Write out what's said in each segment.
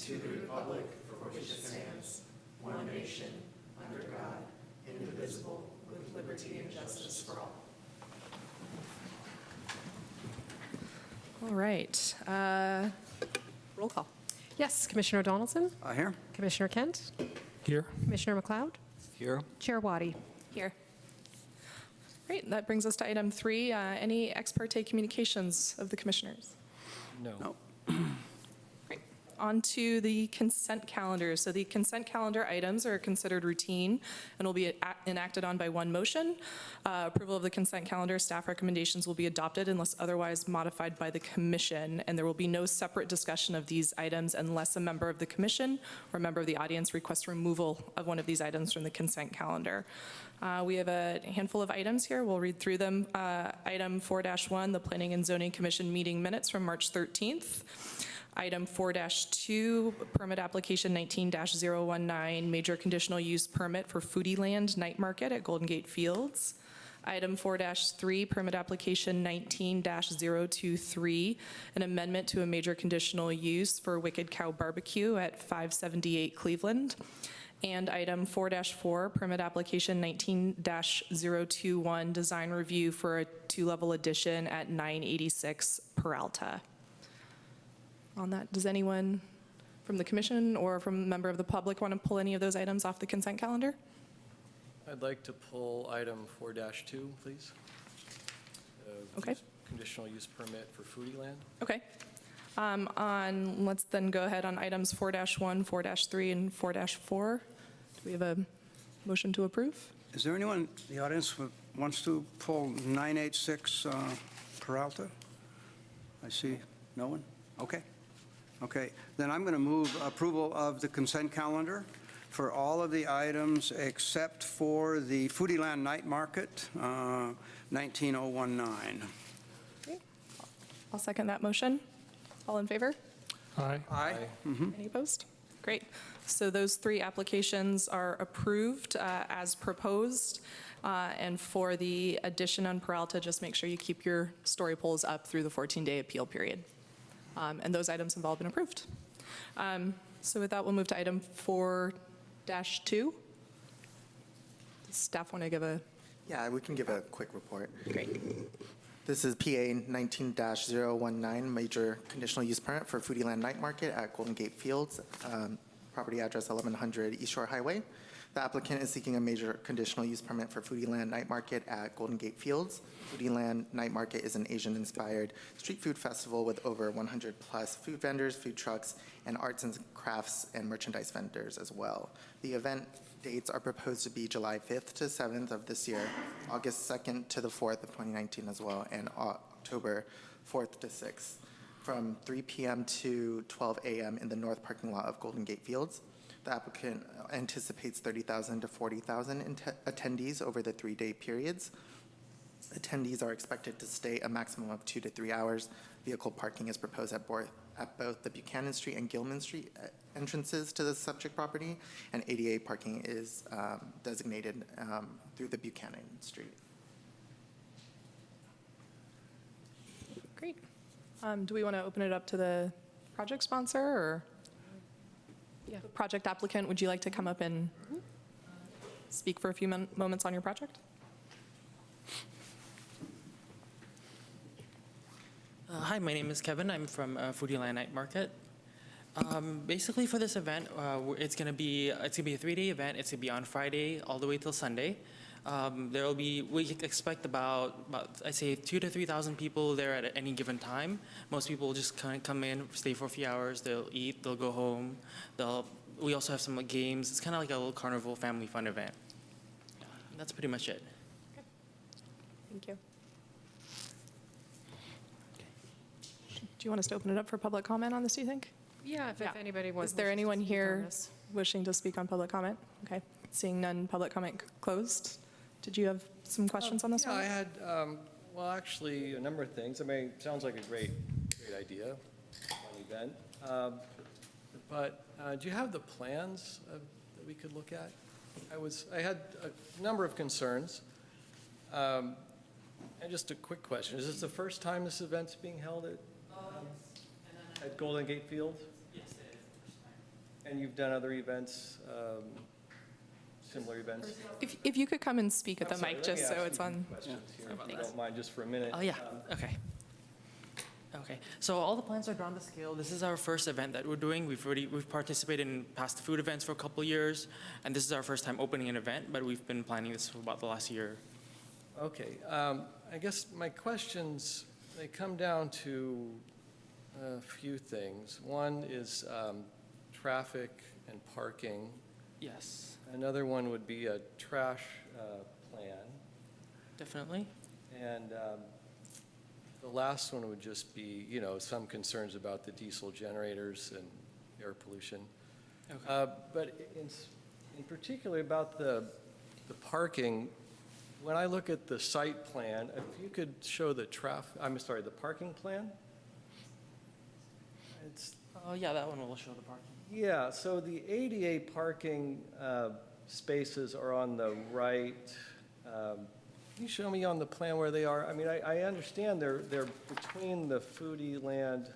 to the republic for which it stands, one nation, under God, indivisible, with liberty and justice for all. All right. Roll call. Yes, Commissioner Donaldson, Here. Commissioner Kent, Here. Commissioner McLeod, Here. Chair Waddy. Here. Great. That brings us to item 3. Any ex parte communications of the commissioners? No. Great. On to the consent calendar. So the consent calendar items are considered routine and will be enacted on by one motion. Approval of the consent calendar, staff recommendations will be adopted unless otherwise modified by the commission, and there will be no separate discussion of these items unless a member of the commission or a member of the audience requests removal of one of these items from the consent calendar. We have a handful of items here. We'll read through them. Item 4-1, the Planning and Zoning Commission meeting minutes from March 13th. Item 4-2, permit application 19-019, major conditional use permit for Foodie Land Night Market at Golden Gate Fields. Item 4-3, permit application 19-023, an amendment to a major conditional use for Wicked Cow Barbecue at 578 Cleveland. And item 4-4, permit application 19-021, design review for a 2-level addition at 986 Peralta. On that, does anyone from the commission or from a member of the public want to pull any of those items off the consent calendar? I'd like to pull item 4-2, please. Okay. Conditional use permit for Foodie Land. Okay. Let's then go ahead on items 4-1, 4-3, and 4-4. Do we have a motion to approve? Is there anyone in the audience who wants to pull 986 Peralta? I see no one. Okay. Okay. Then I'm going to move approval of the consent calendar for all of the items except for the Foodie Land Night Market, 19019. Okay. I'll second that motion. All in favor? Aye. Aye. Any opposed? Great. So those 3 applications are approved as proposed. And for the addition on Peralta, just make sure you keep your story polls up through the 14-day appeal period. And those items have all been approved. So with that, we'll move to item 4-2. Does staff want to give a? Yeah, we can give a quick report. Great. This is PA 19-019, major conditional use permit for Foodie Land Night Market at Golden Gate Fields, property address 1100 East Shore Highway. The applicant is seeking a major conditional use permit for Foodie Land Night Market at Golden Gate Fields. Foodie Land Night Market is an Asian-inspired street food festival with over 100 plus food vendors, food trucks, and arts and crafts and merchandise vendors as well. The event dates are proposed to be July 5th to 7th of this year, August 2nd to the 4th of 2019 as well, and October 4th to 6th, from 3 p.m. to 12 a.m. in the north parking lot of Golden Gate Fields. The applicant anticipates 30,000 to 40,000 attendees over the 3-day periods. Attendees are expected to stay a maximum of 2 to 3 hours. Vehicle parking is proposed at both the Buchanan Street and Gilman Street entrances to the subject property, and ADA parking is designated through the Buchanan Street. Great. Do we want to open it up to the project sponsor or? Yeah. The project applicant, would you like to come up and speak for a few moments on your project? Hi, my name is Kevin. I'm from Foodie Land Night Market. Basically, for this event, it's gonna be a 3-day event. It's gonna be on Friday all the way till Sunday. We expect about I'd say 2,000 to 3,000 people there at any given time. Most people will just kind of come in, stay for a few hours. They'll eat, they'll go home. We also have some games. It's kind of like a little carnival family fun event. Yeah, that's pretty much it. Okay. Thank you. Do you want us to open it up for public comment on this, do you think? Yeah, if anybody wants. Is there anyone here wishing to speak on public comment? Okay. Seeing none, public comment closed. Did you have some questions on this Yeah, one? I had, well, actually, a number of things. I mean, it sounds like a great idea, fun event. But do you have the plans that we could look at? I had a number of concerns. And just a quick question. Is this the first time this event's being held at Golden Gate Field? Yes, it is the first time. And you've done other events, similar events? If you could come and speak at the I'm sorry, mic, let me just so ask it's you on. questions here, if you Thanks. don't mind, just for a minute. Oh, yeah, okay. Okay, so all the plans are drawn to scale. This is our first event that we're doing. We've participated in past food events for a couple of years, and this is our first time opening an event, but we've been planning this for about the last year. Okay, I guess my questions, they come down to a few things. One is traffic and parking. Yes, Another one would be a trash plan. definitely. And the last one would just be, some concerns about the diesel generators and air pollution. Okay. But in particular about the parking, when I look at the site plan, if you could show the the parking plan? It's, Oh, yeah, that one will show the parking. yeah, so the ADA parking spaces are on the right. Can you show me on the plan where they are? I mean, I understand they're between the Foodie Land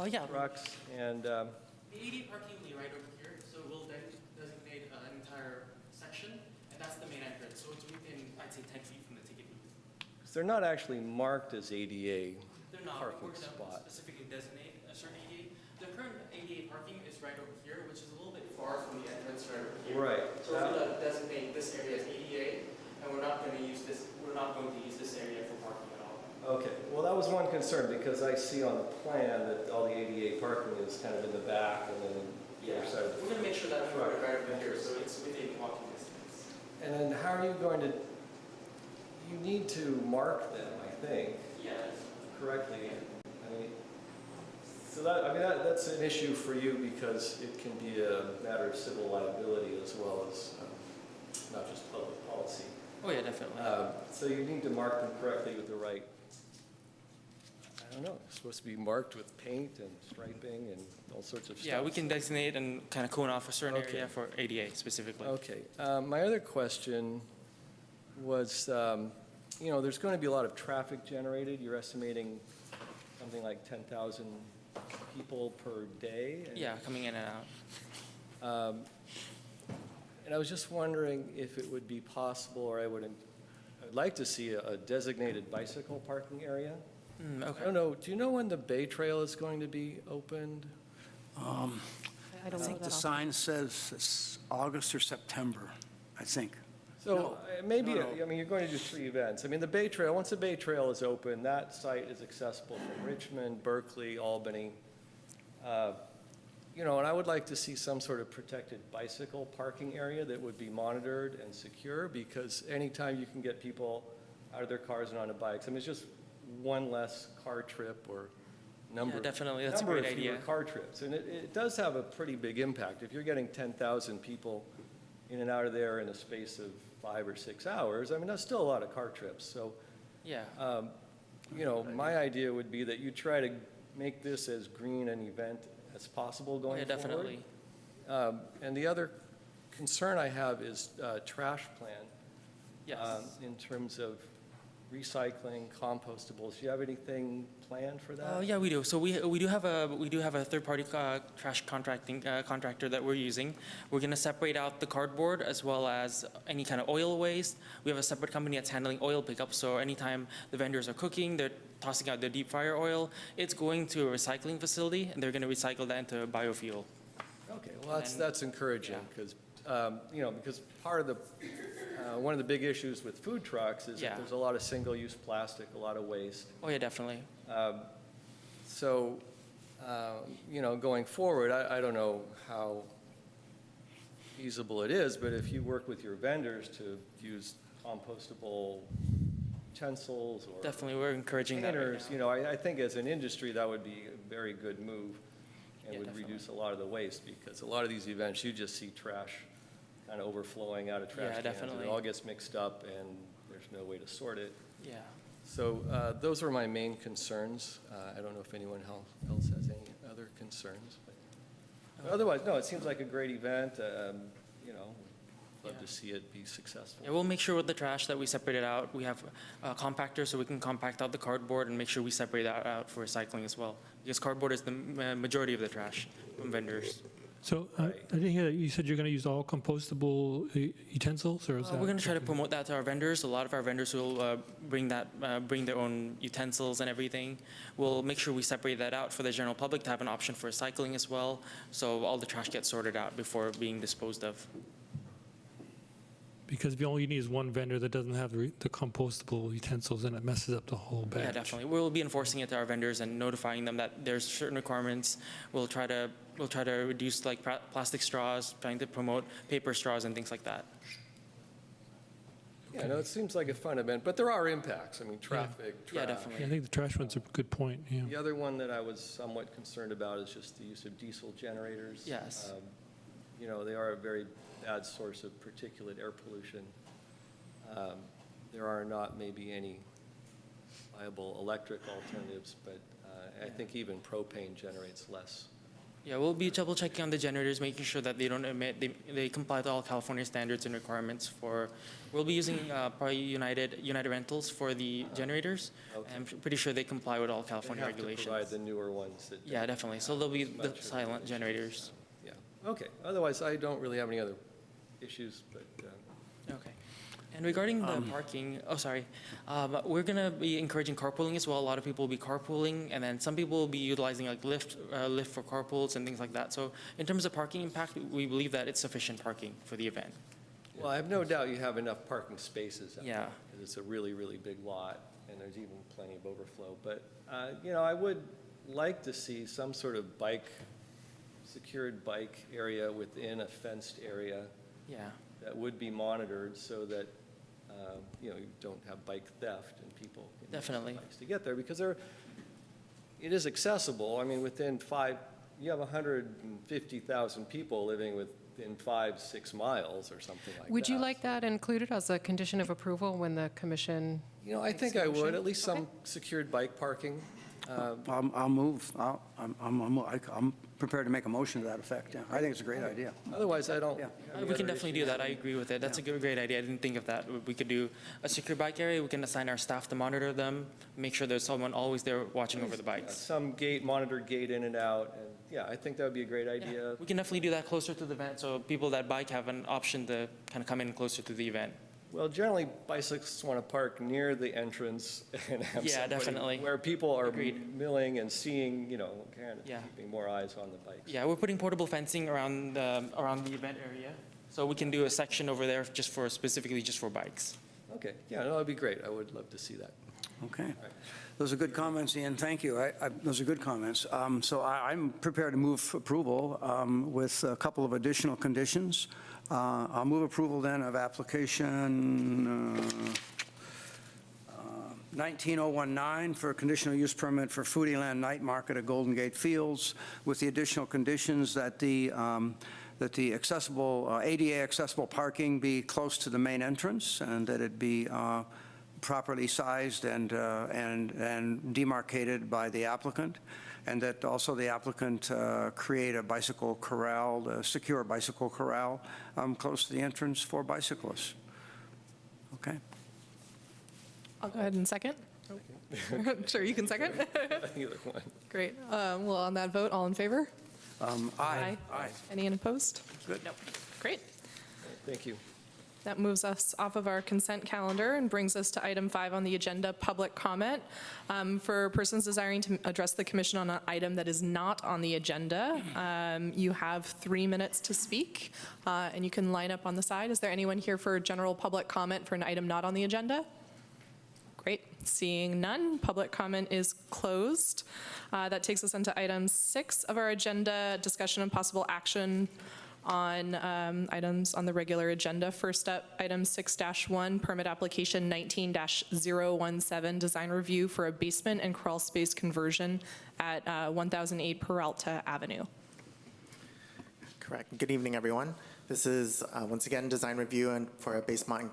Yeah. trucks and, The AD parking will be right over here, so we'll then designate an entire section, and that's the main entrance. So it's within, I'd say, 10 feet from the ticket booth. they're not actually marked as ADA They're not, parking we're gonna spot. specifically designate a certain ADA. The current ADA parking is right over here, which is a little bit far from the entrance right over here. Right. So we're gonna designate this area as ADA, and we're not going to use this area for parking at all. Okay, well, that was one concern, because I see on the plan that all the ADA parking is kind of in the back and then the other side of the. We're going to make sure that we Right. put it right over here, so it's within walking distance. And then how are you going to, you need to mark them, I think, Yeah. correctly. I mean, so that's an issue for you, because it can be a matter of civil liability as well as not just public policy. Oh, yeah, definitely. So you need to mark them correctly with the right, I don't know, it's supposed to be marked with paint and striping and all sorts of stuff. Yeah, we can designate and kind of cone off a certain Okay. area for ADA specifically. Okay. My other question was, there's going to be a lot of traffic generated. You're estimating something like 10,000 people per day. Yeah, coming in and out. And I was just wondering if it would be possible, or I'd like to see a designated bicycle parking area. I Okay. don't know, do you know when the Bay Trail is going to be opened? I I don't know think that the off. sign says it's August or September, I think. So maybe, No. you're going to do 3 events. I mean, the Bay Trail, once the Bay Trail is open, that site is accessible from Richmond, Berkeley, Albany. And I would like to see some sort of protected bicycle parking area that would be monitored and secure, because anytime you can get people out of their cars and onto bikes, it's just one less car trip or number. Yeah, definitely. That's a number great of fewer idea. car trips. And it does have a pretty big impact. If you're getting 10,000 people in and out of there in a space of 5 or 6 hours, that's still a lot of car trips. So, Yeah. my idea would be that you try to make this as green an event as possible going Yeah, forward. definitely. And the other concern I have is trash plan. Yes. In terms of recycling, compostables. Do you have anything planned for that? Yeah, we do. So we do have a third-party trash contractor that we're using. We're going to separate out the cardboard as well as any kind of oil waste. We have a separate company that's handling oil pickup. So anytime the vendors are cooking, they're tossing out their deep fryer oil. It's going to a recycling facility, and they're going to recycle that into biofuel. Okay, well, And then- that's encouraging, because, because part of the, one of the big issues with food trucks is Yeah. that there's a lot of single-use plastic, a lot of waste. Oh yeah, definitely. So, going forward, I don't know how feasible it is, but if you work with your vendors to use compostable utensils or Definitely, we're encouraging that right containers, now. I think as an industry, that would be a very good move and Yeah, would definitely. reduce a lot of the waste, because a lot of these events, you just see trash kind of overflowing out of trash Yeah, cans. definitely. It all gets mixed up and there's no way to sort it. Yeah. So those are my main concerns. I don't know if anyone else has any other concerns. But otherwise, no, it seems like a great event. Love Yeah. to see it be successful. Yeah, we'll make sure with the trash that we separate it out. We have a compactor so we can compact out the cardboard and make sure we separate that out for recycling as well. Because cardboard is the majority of the trash from vendors. So I didn't hear that. You said you're going to use all compostable utensils, or is that? We're going to try to promote that to our vendors. A lot of our vendors will bring their own utensils and everything. We'll make sure we separate that out for the general public to have an option for recycling as well, so all the trash gets sorted out before being disposed of. Because if all you need is one vendor that doesn't have the compostable utensils, then it messes up the whole batch. Yeah, definitely. We'll be enforcing it to our vendors and notifying them that there's certain requirements. We'll try to reduce like plastic straws, trying to promote paper straws and things like that. Yeah, no, it seems like a fun event, but there are impacts. I mean, traffic, Yeah, trash. definitely. Yeah, I think the trash one's a good point, yeah. The other one that I was somewhat concerned about is just the use of diesel generators. Yes. You know, they are a very bad source of particulate air pollution. There are not maybe any viable electric alternatives, but I think even propane generates less. Yeah, we'll be double checking on the generators, making sure that they don't emit, they comply to all California standards and requirements for, we'll be using probably United Rentals for the generators. Okay. I'm pretty sure they comply with all California They have to regulations. provide the newer ones that. Yeah, definitely. So they'll be the Much silent generators. Yeah, okay. Otherwise, I don't really have any other issues, but, Okay. And regarding the parking, we're going to be encouraging carpooling as well. A lot of people will be carpooling, and then some people will be utilizing like Lyft for carpools and things like that. So in terms of parking impact, we believe that it's sufficient parking for the event. well, I have no doubt you have enough parking spaces out there. Yeah. Because it's a really, really big lot, and there's even plenty of overflow. But, you know, I would like to see some sort of secured bike area within a fenced area Yeah. that would be monitored so that, you know, you don't have bike theft and people can use Definitely. bikes to get there, because it is accessible. I mean, you have 150,000 people living within 5-6 miles or something like that. Would you like that included as a condition of approval when the commission? You know, I think I would, at least some secured bike parking. I'll move. I'm prepared to make a motion to that effect, yeah. I think it's a great idea. Otherwise, I don't. Yeah. have any We can other definitely do that. I agree with it. That's a great idea. I didn't think of that. We could do a secure bike area. We can assign our staff to monitor them, make sure there's someone always there watching over the bikes. Some monitored gate in and out, and yeah, I think that would be a great idea. We can definitely do that closer to the event, so people that bike have an option to kind of come in closer to the event. Well, generally, bicyclists want to park near the entrance and have Yeah, somebody definitely. where people are Agreed. milling and seeing, you know, kind of Yeah. keeping more eyes on the bikes. Yeah, we're putting portable fencing around the event area, so we can do a section over there specifically just for bikes. Okay, yeah, no, that'd be great. I would love to see that. Okay. Those are good comments, Ian, thank you. Those are good comments. So I'm prepared to move approval with a couple of additional conditions. I'll move approval then of application 19019 for a conditional use permit for Foodie Land Night Market at Golden Gate Fields, with the additional conditions that the accessible, ADA accessible parking be close to the main entrance, and that it be properly sized and demarcated by the applicant, and that also the applicant create a bicycle corral, a secure bicycle corral close to the entrance for bicyclists. Okay. I'll go ahead and second. Sure, you can second. Either one. Great. Well, on that vote, all in favor? Aye. Aye. Any opposed? Good. Nope. Great. Thank you. That moves us off of our consent calendar and brings us to item 5 on the agenda, public comment. For persons desiring to address the commission on an item that is not on the agenda, you have 3 minutes to speak, and you can line up on the side. Is there anyone here for general public comment for an item not on the agenda? Great. Seeing none, public comment is closed. That takes us into item 6 of our agenda, discussion and possible action on items on the regular agenda. First up, item 6-1, permit application 19-017, design review for a basement and crawl space conversion at 1008 Peralta Avenue. Correct. Good evening, everyone. This is, once again, design review and for a basement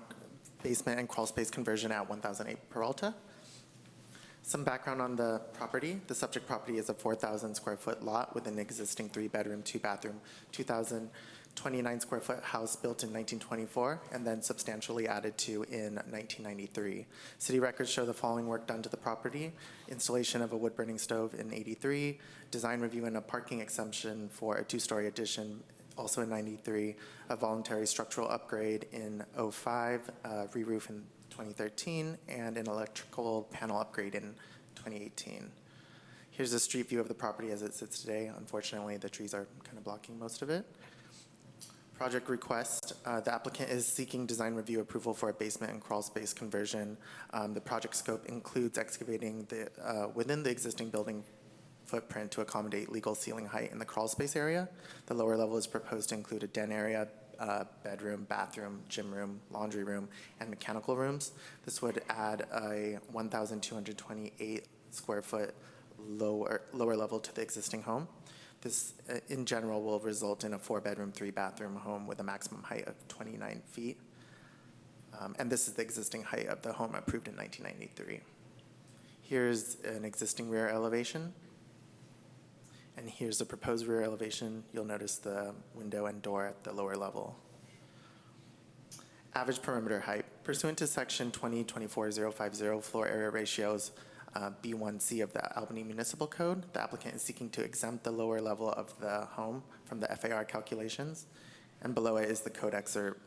and crawl space conversion at 1008 Peralta. Some background on the property. The subject property is a 4,000 square foot lot with an existing 3-bedroom, 2-bathroom, 2,000 29-square-foot house built in 1924 and then substantially added to in 1993. City records show the following work done to the property: installation of a wood-burning stove in 83, design review and a parking exemption for a two-story addition also in 93, a voluntary structural upgrade in 05, re-roof in 2013, and an electrical panel upgrade in 2018. Here's a street view of the property as it sits today. Unfortunately, the trees are kind of blocking most of it. Project request, the applicant is seeking design review approval for a basement and crawl space conversion. The project scope includes excavating within the existing building footprint to accommodate legal ceiling height in the crawl space area. The lower level is proposed to include a den area, bedroom, bathroom, gym room, laundry room, and mechanical rooms. This would add a 1,228 square foot lower level to the existing home. This, in general, will result in a 4-bedroom, 3-bathroom home with a maximum height of 29 feet. And this is the existing height of the home approved in 1993. Here's an existing rear elevation. And here's the proposed rear elevation. You'll notice the window and door at the lower level. Average perimeter height. Pursuant to section 2024-050 floor area ratios, B1C of the Albany Municipal Code, the applicant is seeking to exempt the lower level of the home from the FAR calculations, and below it is the code excerpt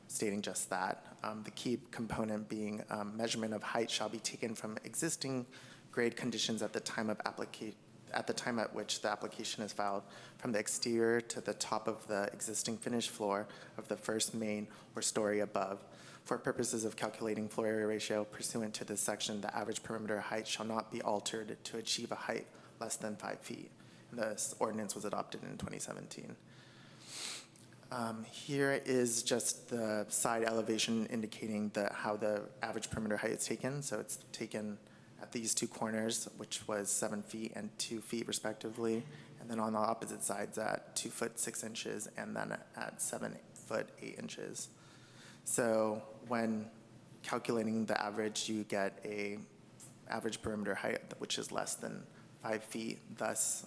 stating just that. The key component being measurement of height shall be taken from existing grade conditions at the time of at which the application is filed, from the exterior to the top of the existing finished floor of the first main or story above. For purposes of calculating floor area ratio pursuant to this section, the average perimeter height shall not be altered to achieve a height less than 5 feet. And this ordinance was adopted in 2017. Here is just the side elevation indicating how the average perimeter height is taken. So it's taken at these two corners, which was 7 feet and 2 feet respectively. And then on the opposite sides at 2 foot 6 inches and then at 7 foot 8 inches. So when calculating the average, you get a average perimeter height which is less than 5 feet. Thus,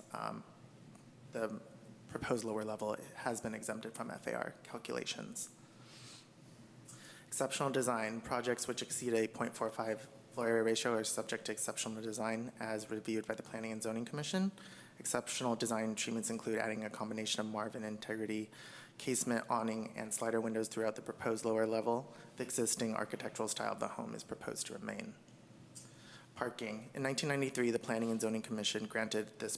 the proposed lower level has been exempted from FAR calculations. Exceptional design. Projects which exceed a 0.45 floor area ratio are subject to exceptional design as reviewed by the Planning and Zoning Commission. Exceptional design treatments include adding a combination of Marvin integrity, casement, awning, and slider windows throughout the proposed lower level. The existing architectural style of the home is proposed to remain. Parking. In 1993, the Planning and Zoning Commission granted this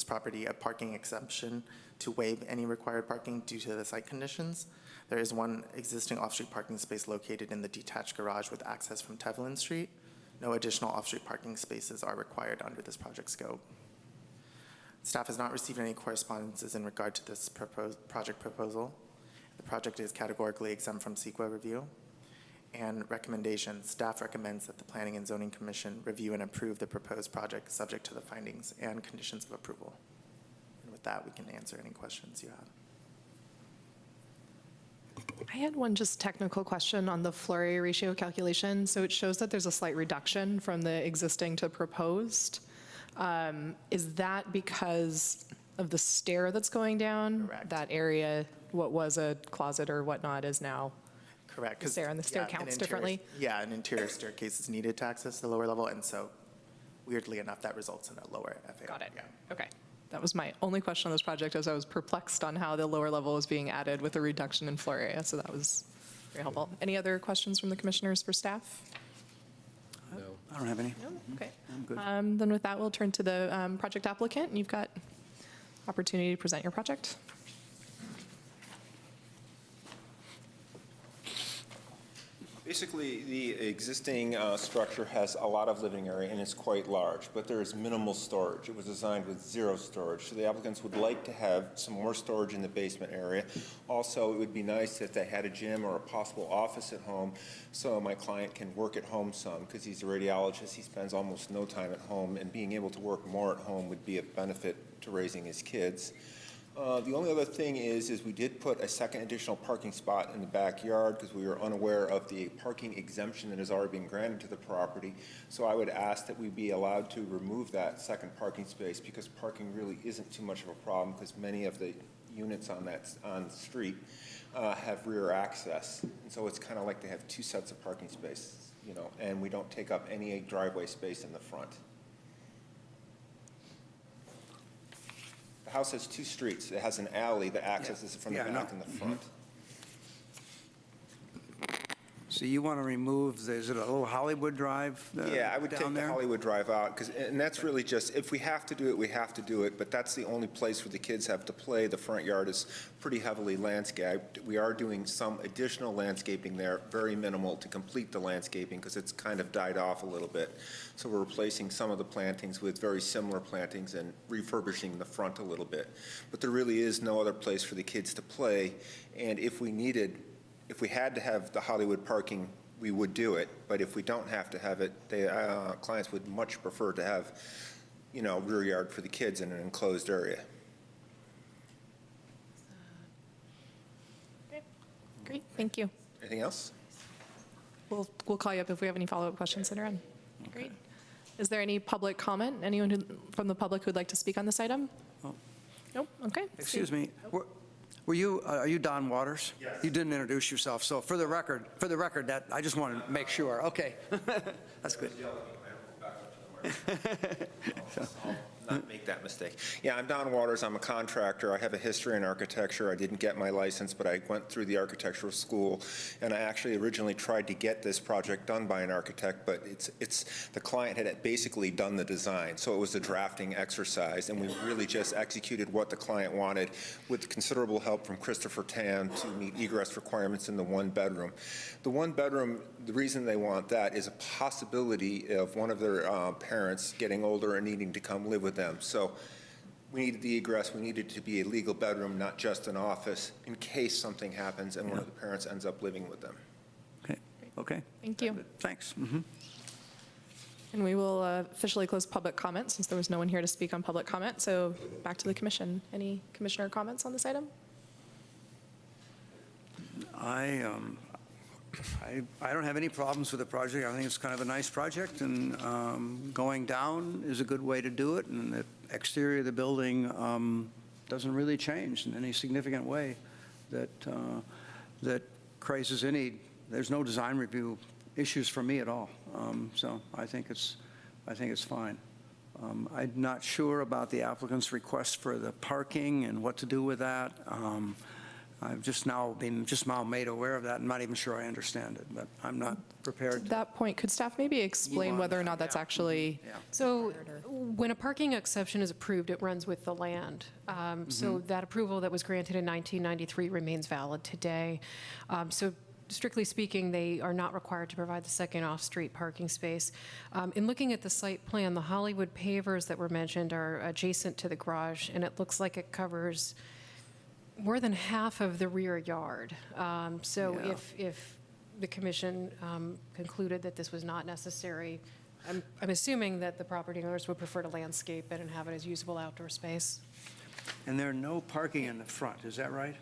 property a parking exemption to waive any required parking due to the site conditions. There is one existing off-street parking space located in the detached garage with access from Tevlin Street. No additional off-street parking spaces are required under this project scope. Staff has not received any correspondences in regard to this project proposal. The project is categorically exempt from CEQA review. And recommendations, staff recommends that the Planning and Zoning Commission review and approve the proposed project subject to the findings and conditions of approval. And with that, we can answer any questions you have. I had one just technical question on the floor area ratio calculation. So it shows that there's a slight reduction from the existing to proposed. Is that because of the stair that's going down? Correct. That area, what was a closet or whatnot, is now Correct. the stair, and the stair counts differently? Yeah, an interior staircase is needed to access the lower level, and so weirdly enough, that results in a lower FAR. Got it. Yeah. Okay. That was my only question on this project, as I was perplexed on how the lower level was being added with a reduction in floor area. So that was very helpful. Any other questions from the commissioners for staff? No. I don't have any. No? Okay. I'm good. Then with that, we'll turn to the project applicant, and you've got opportunity to present your project. Basically, the existing structure has a lot of living area and it's quite large, but there is minimal storage. It was designed with 0 storage, so the applicants would like to have some more storage in the basement area. Also, it would be nice if they had a gym or a possible office at home so my client can work at home some, because he's a radiologist. He spends almost no time at home, and being able to work more at home would be a benefit to raising his kids. The only other thing is we did put a second additional parking spot in the backyard because we were unaware of the parking exemption that has already been granted to the property. So I would ask that we be allowed to remove that second parking space, because parking really isn't too much of a problem, because many of the units on the street have rear access. And so it's kind of like they have two sets of parking spaces, you know, and we don't take up any driveway space in the front. The house has two streets. It has an alley that accesses from the Yeah, I back know. and the front. So you want to remove, is it a little Hollywood Drive Yeah, I would down take the there? Hollywood Drive out, and that's really just, if we have to do it, we have to do it, but that's the only place where the kids have to play. The front yard is pretty heavily landscaped. We are doing some additional landscaping there, very minimal, to complete the landscaping, because it's kind of died off a little bit. So we're replacing some of the plantings with very similar plantings and refurbishing the front a little bit. But there really is no other place for the kids to play, and if we had to have the Hollywood parking, we would do it, but if we don't have to have it, the clients would much prefer to have, you know, rear yard for the kids in an enclosed area. Great, thank you. Anything else? We'll call you up if we have any follow-up questions later on. Great. Is there any public comment? Anyone from the public who'd like to speak on this item? Oh. Nope, okay. Excuse me, are you Don Waters? Yes. You didn't introduce yourself, so for the record, that, I just wanted to make sure, okay. That's good. I'll not make that mistake. Yeah, I'm Don Waters. I'm a contractor. I have a history in architecture. I didn't get my license, but I went through the architectural school, and I actually originally tried to get this project done by an architect, but the client had basically done the design, so it was a drafting exercise, and we really just executed what the client wanted with considerable help from Christopher Tan to meet egress requirements in the one bedroom. The one bedroom, the reason they want that is a possibility of one of their parents getting older and needing to come live with them. So we needed the egress. We needed it to be a legal bedroom, not just an office, in case something happens and one of the parents ends up living with them. Okay. Thank you. Thanks. And we will officially close public comment since there was no one here to speak on public comment. So back to the commission. Any commissioner comments on this item? I don't have any problems with the project. I think it's kind of a nice project, and going down is a good way to do it, and the exterior of the building doesn't really change in any significant way that raises any, there's no design review issues for me at all. So I think it's fine. I'm not sure about the applicant's request for the parking and what to do with that. I've just now made aware of that. I'm not even sure I understand it, but I'm not prepared. At that point, could staff maybe explain on. whether or not that's actually, So when a parking exception is approved, it runs with the land. So that approval that was granted in 1993 remains valid today. So strictly speaking, they are not required to provide the second off-street parking space. In looking at the site plan, the Hollywood pavers that were mentioned are adjacent to the garage, and it looks like it covers more than half of the rear yard. So Yeah. if the commission concluded that this was not necessary, I'm assuming that the property owners would prefer to landscape it and have it as usable outdoor space. And there are no parking in the front, is that right?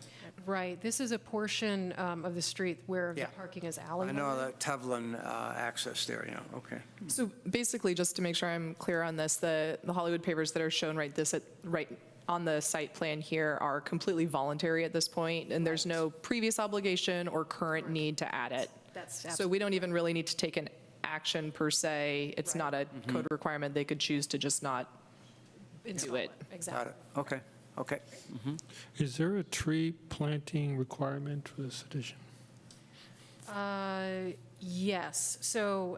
Right, this is a portion of the street where the Yeah. parking is I alleyway. know the Tevlin access there, yeah, okay. so basically, just to make sure I'm clear on this, the Hollywood pavers that are shown right on the site plan here are completely voluntary at this point, and there's no previous obligation or current need to add it. That's So we don't even really need to take an action per se. It's not a code requirement. They could choose to just not do it. Got Exactly. it, okay. Is there a tree planting requirement for this addition? Yes, so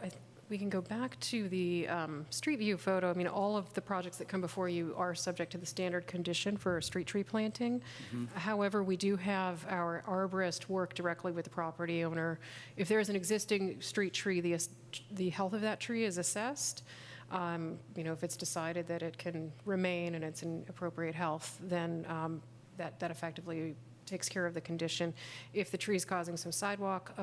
we can go back to the street view photo. I mean, all of the projects that come before you are subject to the standard condition for street tree planting. However, we do have our arborist work directly with the property owner. If there is an existing street tree, the health of that tree is assessed. If it's decided that it can remain and it's in appropriate health, then that effectively takes care of the condition. If the tree is causing some sidewalk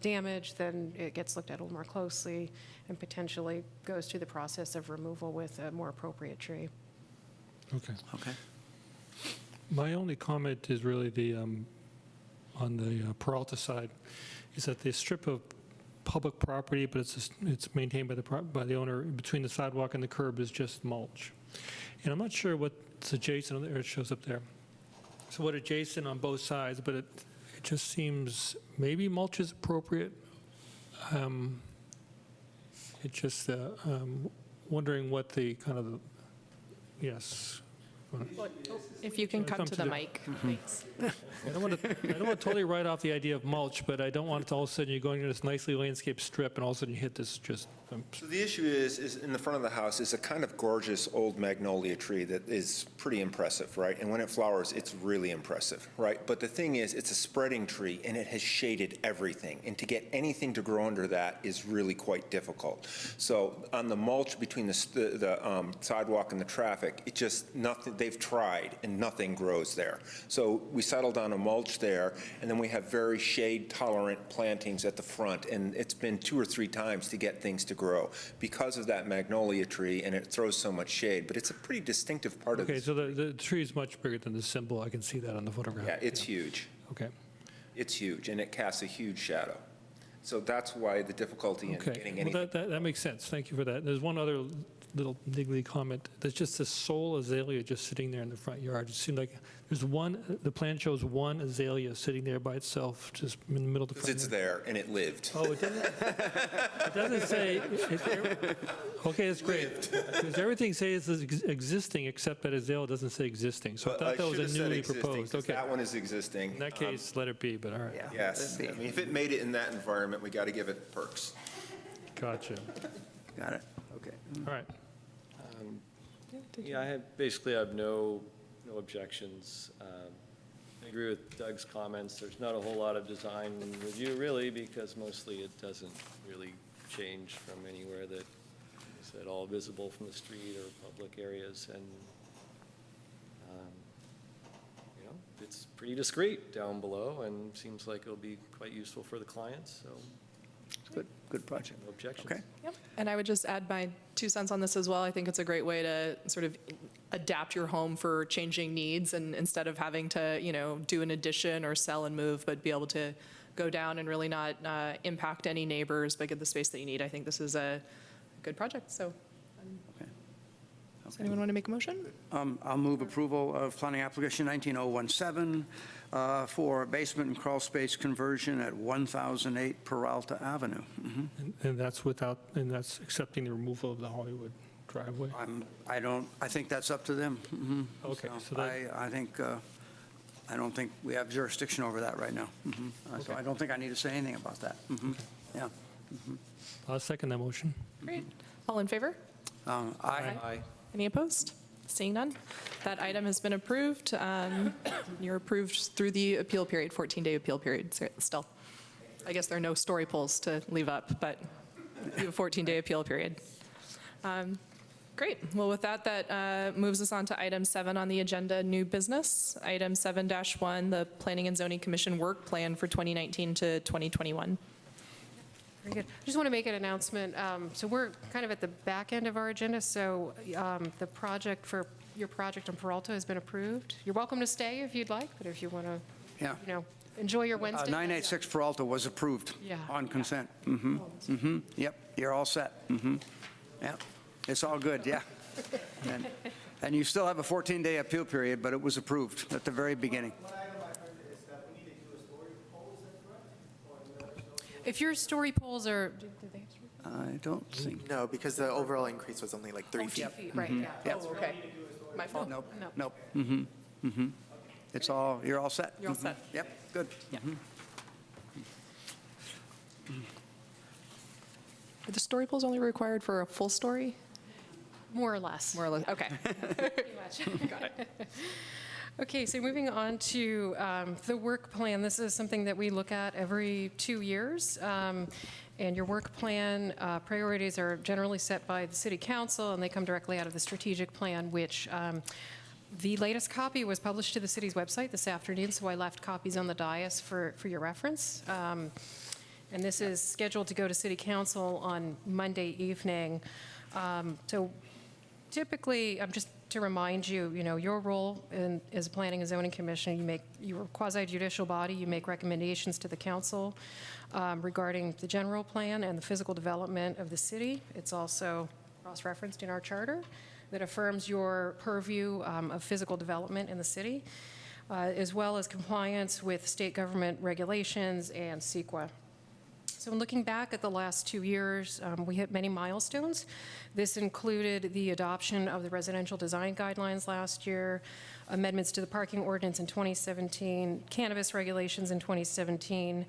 damage, then it gets looked at a little more closely and potentially goes through the process of removal with a more appropriate tree. Okay. Okay. My only comment is really on the Peralta side, is that the strip of public property, but it's maintained by the owner between the sidewalk and the curb is just mulch. And I'm not sure what's adjacent there. It shows up there. somewhat adjacent on both sides, but it just seems maybe mulch is appropriate. It just, wondering what the kind of, yes. If you can come to the mic, thanks. I don't want to totally write off the idea of mulch, but I don't want it to all of a sudden you're going to this nicely landscaped strip and all of a sudden you hit this just, So the issue is in the front of the house is a kind of gorgeous old magnolia tree that is pretty impressive, right? And when it flowers, it's really impressive, right? But the thing is, it's a spreading tree and it has shaded everything. And to get anything to grow under that is really quite difficult. So on the mulch between the sidewalk and the traffic, it just nothing, they've tried and nothing grows there. So we settled on a mulch there, and then we have very shade-tolerant plantings at the front, and it's been 2 or 3 times to get things to grow because of that magnolia tree, and it throws so much shade, but it's a pretty distinctive part of okay, this. so the tree is much bigger than the symbol. I can see that on the photograph. Yeah, it's huge. Okay. It's huge, and it casts a huge shadow. So that's why the difficulty in Okay, getting well, anything. that makes sense. Thank you for that. There's one other little niggly comment. There's just this sole azalea just sitting there in the front yard. It seemed like there's one, the plan shows one azalea sitting there by itself, just in the middle of the Because front it's yard. there, and it lived. Oh, it doesn't say, okay, that's great. Because everything says it's existing, except that azalea doesn't say existing. So I But thought that was should a have said newly existing, proposed. 'cause Okay. that one is existing. In that case, let it be, but all right. Yes, I mean, if it made it in that environment, we got to give it perks. Gotcha. Got it? Okay. All right. Yeah, I have no objections. I agree with Doug's comments. There's not a whole lot of design review really, because mostly it doesn't really change from anywhere that is at all visible from the street or public areas. And, you know, it's pretty discreet down below and seems like it'll be quite useful for the clients, so Good project. no objections. Okay. Yep. And I would just add my 2 cents on this as well. I think it's a great way to sort of adapt your home for changing needs, and instead of having to, do an addition or sell and move, but be able to go down and really not impact any neighbors, but get the space that you need. I think this is a good project. So Okay. does anyone want to make a motion? I'll move approval of planning application 19017 for basement and crawl space conversion at 1008 Peralta Avenue. Mhm. And that's accepting the removal of the Hollywood driveway? I think that's up to them. Mhm. Okay, so that- I don't think we have jurisdiction over that right now. Mhm. So Okay. I don't think I need to say anything about that. Mhm. Yeah. I'll second that motion. Great. All in favor? Aye. Aye. Any opposed? Seeing none, that item has been approved. You're approved through the appeal period, 14-day appeal period still. I guess there are no story polls to leave up, but you have a 14-day appeal period. Great. Well, with that, that moves us on to item 7 on the agenda, new business. Item 7-1, the Planning and Zoning Commission work plan for 2019 to 2021. Very good. I just want to make an announcement. So we're kind of at the back end of our agenda, so the project for your project on Peralta has been approved. You're welcome to stay if you'd like, but if you want to, Yeah. enjoy your Wednesday. 986 Peralta was approved Yeah. on consent. Yep, you're all set. Yep, it's all good, yeah. And you still have a 14-day appeal period, but it was approved at the very beginning. If your story poles are, did they have story poles? I don't think, No, because the overall increase was only like 3 Oh, 2 feet. feet, right, yeah. Yep. Oh, okay. My fault. nope, No. nope. It's all, you're all set. You're all set. Yep, good. Are the story polls only required for a full story? More or less. More or less, okay. Pretty much. Got it. Okay, so moving on to the work plan. This is something that we look at every 2 years. And your work plan priorities are generally set by the city council, and they come directly out of the strategic plan, which the latest copy was published to the city's website this afternoon, so I left copies on the dais for your reference. And this is scheduled to go to city council on Monday evening. So typically, just to remind you, your role as a planning and zoning commission, you're a quasi-judicial body, you make recommendations to the council regarding the general plan and the physical development of the city. It's also cross-referenced in our charter that affirms your purview of physical development in the city. as well as compliance with state government regulations and CEQA. So in looking back at the last 2 years, we hit many milestones. This included the adoption of the residential design guidelines last year, amendments to the parking ordinance in 2017, cannabis regulations in 2017,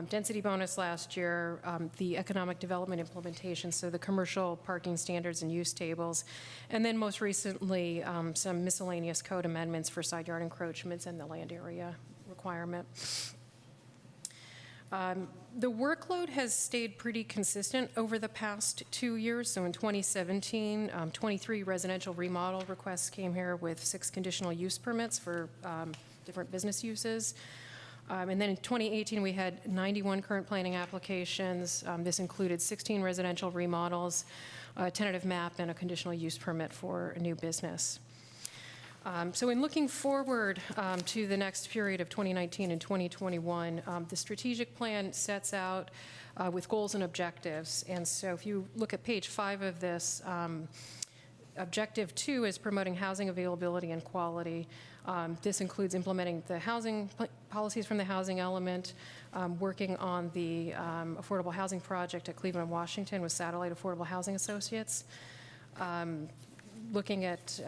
density bonus last year, the economic development implementation, so the commercial parking standards and use tables, and then most recently, some miscellaneous code amendments for side yard encroachments and the land area requirement. The workload has stayed pretty consistent over the past 2 years. So in 2017, 23 residential remodel requests came here with 6 conditional use permits for different business uses. And then in 2018, we had 91 current planning applications. This included 16 residential remodels, a tentative map, and a conditional use permit for a new business. So in looking forward to the next period of 2019 and 2021, the strategic plan sets out with goals and objectives. And so if you look at page 5 of this, objective 2 is promoting housing availability and quality. This includes implementing the housing policies from the housing element, working on the affordable housing project at Cleveland, Washington with Satellite Affordable Housing Associates, looking at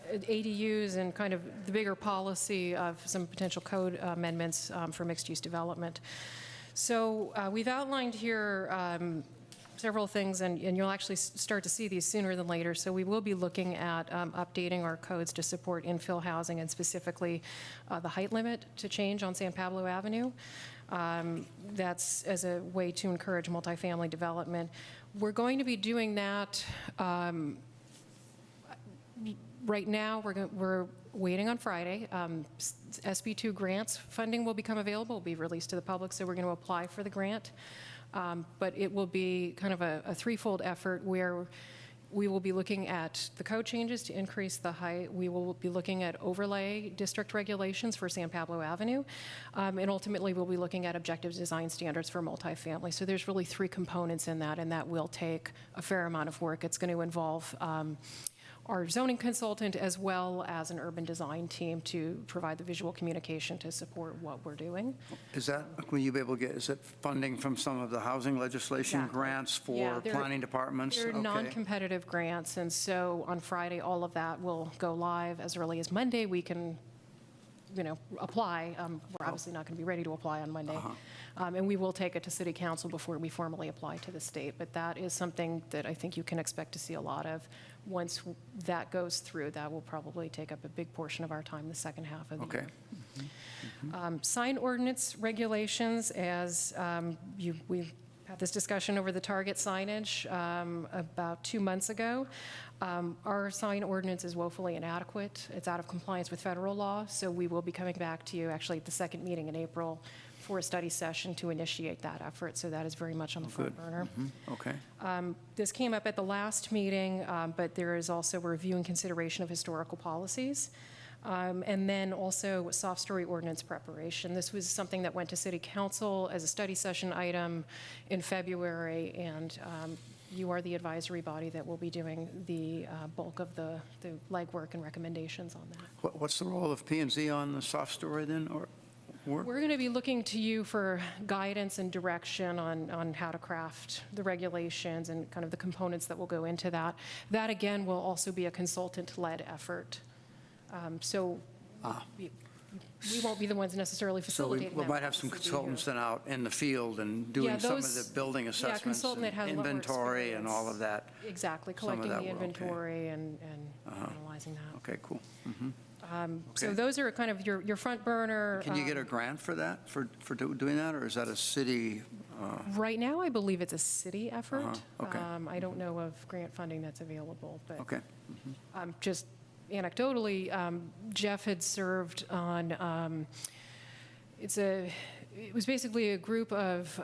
ADUs and kind of the bigger policy of some potential code amendments for mixed-use development. So we've outlined here several things, and you'll actually start to see these sooner than later. So we will be looking at updating our codes to support infill housing and specifically the height limit to change on San Pablo Avenue. That's as a way to encourage multifamily development. We're going to be doing that right now. We're waiting on Friday. SB2 grants funding will become available, will be released to the public, so we're going to apply for the grant. But it will be kind of a threefold effort where we will be looking at the code changes to increase the height. We will be looking at overlay district regulations for San Pablo Avenue. And ultimately, we'll be looking at objective design standards for multifamily. So there's really 3 components in that, and that will take a fair amount of work. It's going to involve our zoning consultant as well as an urban design team to provide the visual communication to support what we're doing. Is that, will you be able to get, is it funding from some of the housing legislation Exactly. grants for Yeah, planning departments? They're Okay. non-competitive grants, and so on Friday, all of that will go live. As early as Monday, we can, apply. We're obviously not going to be ready to apply on Monday. And we will take it to City Council before we formally apply to the state. But that is something that I think you can expect to see a lot of. Once that goes through, that will probably take up a big portion of our time the second half of the Okay. year. Sign ordinance regulations, as we had this discussion over the Target signage about 2 months ago. Our sign ordinance is woefully inadequate. It's out of compliance with federal law, so we will be coming back to you actually at the second meeting in April for a study session to initiate that effort. So that is very much on the front burner. Okay. This came up at the last meeting, but there is also a review and consideration of historical policies. And then also soft story ordinance preparation. This was something that went to City Council as a study session item in February, and you are the advisory body that will be doing the bulk of the legwork and recommendations on that. What's the role of P&Z on the soft story then, or work? We're going to be looking to you for guidance and direction on how to craft the regulations and kind of the components that will go into that. That, again, will also be a consultant-led effort. So we won't be the ones necessarily So we facilitating that. might have some We'll be here. consultants then out in the field and doing Yeah, some of those- the building yeah, a assessments consultant that and has a lot more inventory and all of that. Exactly, Some of collecting that the we're okay. inventory and analyzing that. Okay, cool. So Okay. those are kind of your front burner. Can you get a grant for that, for doing that, or is that a city? Right now, I believe it's a city effort. Okay. I don't know of grant funding that's available, but Okay. just anecdotally, Jeff had served on, it was basically a group of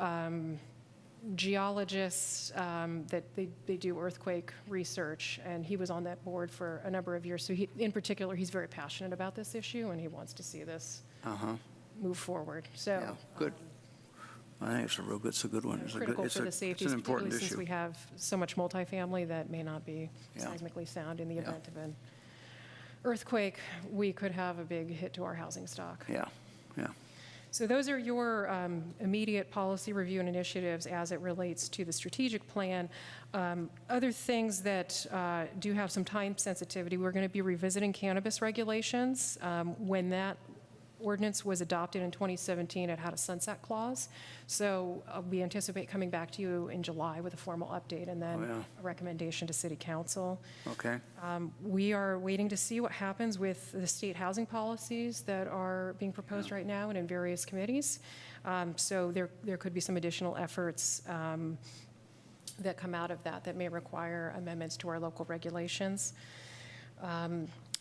geologists that they do earthquake research, and he was on that board for a number of years. So in particular, he's very passionate about this issue, and he wants to see this move forward. So Yeah, good. I think it's a good one. It's a good- critical it's for a- the safety, It's an important particularly since issue. we have so much multifamily that may not be Yeah. seismically sound in the Yeah. event of earthquake, we could have a big hit to our housing stock. Yeah, yeah. So those are your immediate policy review and initiatives as it relates to the strategic plan. Other things that do have some time sensitivity, we're going to be revisiting cannabis regulations. When that ordinance was adopted in 2017, it had a sunset clause. So we anticipate coming back to you in July with a formal update and then a recommendation to City Council. Okay. We are waiting to see what happens with the state housing policies that are being proposed right now and in various committees. So there could be some additional efforts that come out of that may require amendments to our local regulations.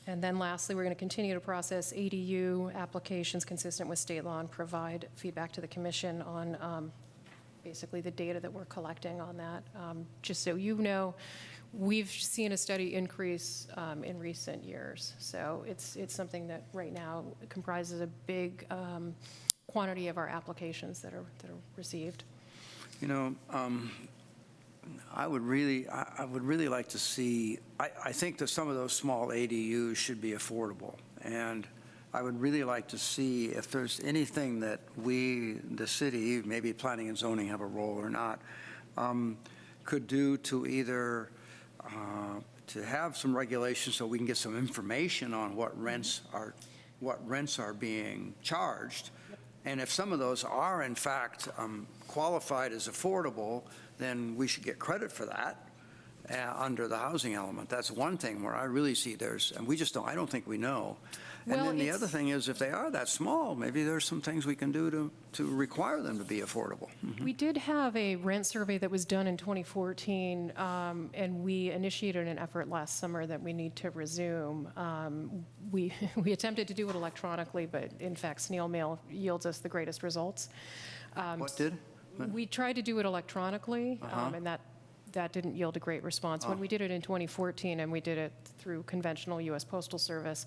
And then lastly, we're going to continue to process ADU applications consistent with state law and provide feedback to the commission on basically the data that we're collecting on that. Just so you know, we've seen a steady increase in recent years. So it's something that right now comprises a big quantity of our applications that are received. You know, I would really like to see, I think that some of those small ADUs should be affordable. And I would really like to see if there's anything that we, the city, maybe planning and zoning have a role or not, could do to either to have some regulations so we can get some information on what rents are being charged. And if some of those are in fact qualified as affordable, then we should get credit for that under the housing element. That's one thing where I really see and we just don't, I don't think we know. And Well, then the other thing is if they are that small, maybe there's some things we can do to require them to be affordable. We did have a rent survey that was done in 2014, and we initiated an effort last summer that we need to resume. We attempted to do it electronically, but in fact, snail mail yields us the greatest results. What did? We tried to do it electronically, and that didn't yield a great response. When we did it in 2014, and we did it through conventional U.S. Postal Service,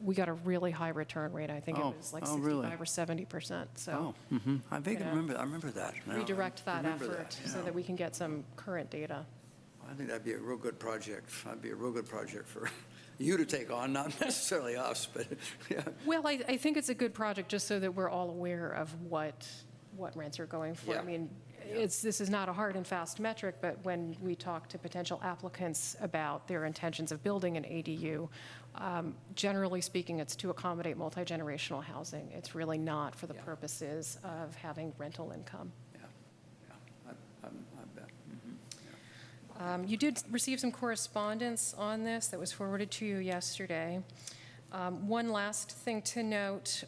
we got a really high return rate. I think it was like 65 really? or 70%. So I vaguely remember that. Now, redirect that remember effort that, so yeah. that we can get some current data. I think that'd be a real good project. That'd be a real good project for you to take on, not necessarily us, but yeah. Well, I think it's a good project just so that we're all aware of what rents are going for. Yeah. I mean, this is not a hard and fast metric, but when we talk to potential applicants about their intentions of building an ADU, generally speaking, it's to accommodate multi-generational housing. It's really not for the purposes of having rental income. I bet. You did receive some correspondence on this that was forwarded to you yesterday. One last thing to note,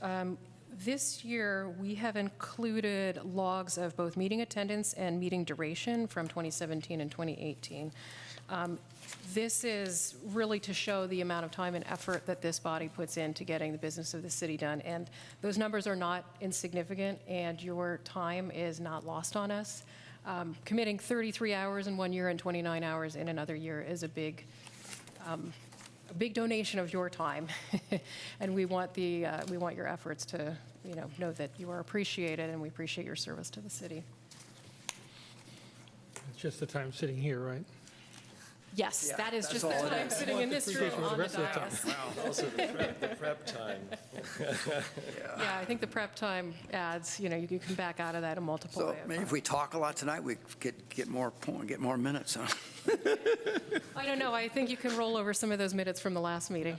this year we have included logs of both meeting attendance and meeting duration from 2017 and 2018. This is really to show the amount of time and effort that this body puts into getting the business of the city done. And those numbers are not insignificant, and your time is not lost on us. Committing 33 hours in 1 year and 29 hours in another year is a big donation of your time, and we want your efforts to know that you are appreciated, and we appreciate your service to the city. It's just the time sitting here, right? Yes, Yeah, that is that's just the all it time is. sitting in this room Appreciation for the on the rest of the time. dais. Wow, also the prep time. Yeah, I think the prep time adds, you can come back out of that and multiply So it. maybe if we talk a lot tonight, we get more minutes, huh? I don't know, I think you can roll over some of those minutes from the last meeting.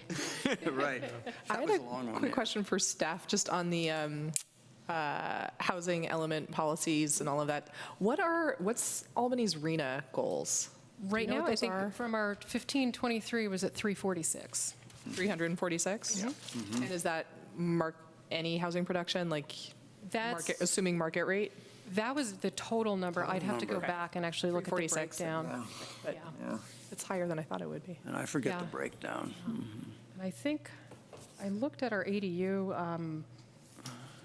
Right. I That had was a a long one, quick yeah. question for staff, just on the housing element policies and all of that. What's Albany's RENA goals? Right Do you know now, what I those think are? from our 1523 was at 346. 346? And is that any housing production, like assuming market rate? That was the total number. I'd have to go number. back and actually look at the 346, breakdown. But Yeah. it's higher than I thought it would be. And I forget the Yeah. breakdown. And I think I looked at our ADU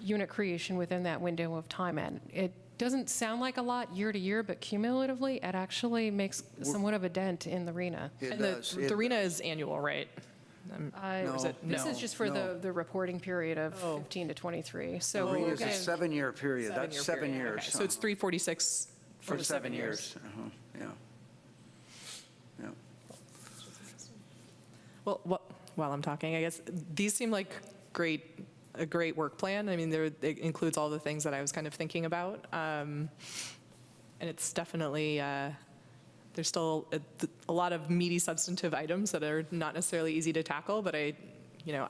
unit creation within that window of time, and it doesn't sound like a lot year to year, but cumulatively, it actually makes somewhat of a dent in the RENA. It And does. the RENA is annual, right? Or is it- This no, is just for the reporting period of 15 to 23. So The we're RENA is a gonna- 7-year period. That's 7 period. years. Okay, so it's 346 for For the 7 years. Yeah. Yeah. Well, while I'm talking, I guess, these seem like a great work plan. I mean, it includes all the things that I was kind of thinking about. And it's definitely, there's still a lot of meaty substantive items that are not necessarily easy to tackle, but I